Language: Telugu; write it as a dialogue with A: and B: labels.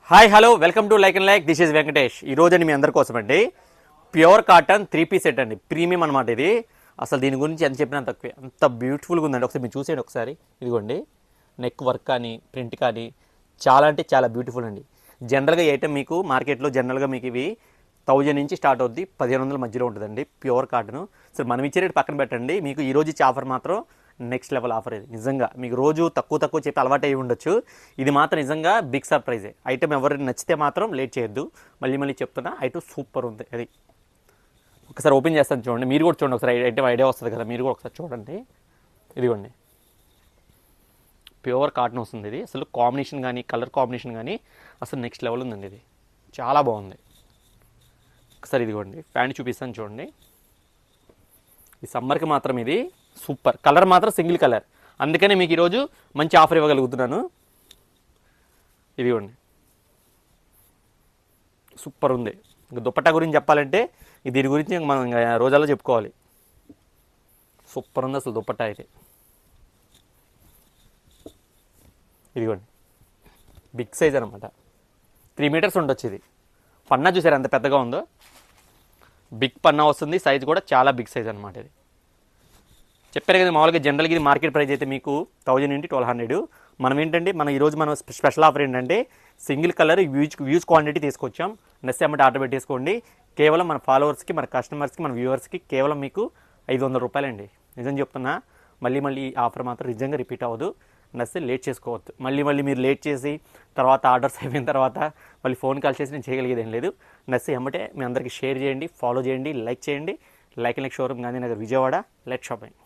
A: Hi hello welcome to like and like. This is Venkatesh. ఈ రోజు మీ అందరి కోసం అండి ప్యూర్ కాటన్ 3 పీస్ సెట్ అండి, ప్రీమియం అనమాట ఇది. అసలు దీని గురించి ఎంత చెప్పినా తక్కువే, అంత బ్యూటిఫుల్గా ఉందండి. ఒకసారి మీరు చూసేయండి ఒకసారి. ఇదిగోండి నెక్ వర్క్ కానీ ప్రింట్ కానీ చాలా అంటే చాలా బ్యూటిఫుల్ అండి. జనరల్గా ఈ ఐటమ్ మీకు మార్కెట్లో జనరల్గా మీకు ఇవి 1000 నుంచి స్టార్ట్ అవుద్ది, 1500 మధ్యలో ఉంటుందండి ప్యూర్ కాటన్. సో మనం ఇచ్చే రేటు పక్కన పెట్టండి, మీకు ఈ రోజు ఇచ్చే ఆఫర్ మాత్రం నెక్స్ట్ లెవెల్ ఆఫర్. ఇది నిజంగా మీకు రోజు తక్కువ చెప్పి అలవాటు అయి ఉండొచ్చు, ఇది మాత్రం నిజంగా బిగ్ సర్ప్రైజే. ఐటమ్ ఎవరికి నచ్చితే మాత్రం లేట్ చేయొద్దు. మళ్ళీ చెప్తున్నా, ఐటమ్ సూపర్ ఉంది. అది ఒకసారి ఓపెన్ చేస్తాను చూడండి, మీరు కూడా చూడండి ఒకసారి. ఐటమ్ ఐడియా వస్తుంది కదా, మీరు కూడా ఒకసారి చూడండి. ఇదిగోండి ప్యూర్ కాటన్ వస్తుంది. ఇది అసలు కాంబినేషన్ కానీ కలర్ కాంబినేషన్ కానీ అసలు నెక్స్ట్ లెవెల్ ఉందండి. ఇది చాలా బాగుంది. ఒకసారి ఇదిగోండి ప్యాంట్ చూపిస్తాను చూడండి. ఈ సమ్మర్కి మాత్రం ఇది సూపర్. కలర్ మాత్రం సింగిల్ కలర్, అందుకనే మీకు ఈరోజు మంచి ఆఫర్ ఇవ్వగలుగుతున్నాను. ఇదిగోండి సూపర్ ఉంది. ఇంకా దుపట్టా గురించి చెప్పాలంటే దీని గురించి మనం రోజాల్లో చెప్పుకోవాలి. సూపర్ ఉంది అసలు దుపట్టా అయితే. ఇదిగోండి బిగ్ సైజ్ అనమాట, 3 మీటర్స్ ఉండొచ్చు. ఇది పన్నా చూసారు ఎంత పెద్దగా ఉందో, బిగ్ పన్నా వస్తుంది. సైజ్ కూడా చాలా బిగ్ సైజ్ అనమాట. ఇది చెప్పారు కదా, మామూలుగా జనరల్గా ఇది మార్కెట్ ప్రైస్ అయితే మీకు 1000 నుండి 1200. మనం ఏంటంటే ఈరోజు మనం స్పెషల్ ఆఫర్ ఏంటంటే సింగిల్ కలర్ వ్యూజ్ క్వాంటిటీ తీసుకొచ్చాం. నెక్స్ట్ అమౌంట్ ఆర్డర్ పెట్టేసుకోండి. కేవలం మన ఫాలోవర్స్కి, మన కస్టమర్స్కి, మన వ్యూవర్స్కి కేవలం మీకు 500 రూపాయలండి. నిజం చెప్తున్నా, మళ్ళీ ఈ ఆఫర్ మాత్రం నిజంగా రిపీట్ అవ్వదు. నచ్చితే లేట్ చేసుకోవద్దు. మళ్ళీ మీరు లేట్ చేసి తర్వాత ఆర్డర్స్ అయిపోయిన తర్వాత మళ్ళీ ఫోన్ కాల్ చేసి నేను చేయగలిగేది ఏం లేదు. నచ్చితే ఎమ్మటే మీ అందరికీ షేర్ చేయండి, ఫాలో చేయండి, లైక్ చేయండి. Like and like showroom Gandhinagar Vijayawada. Like shopping.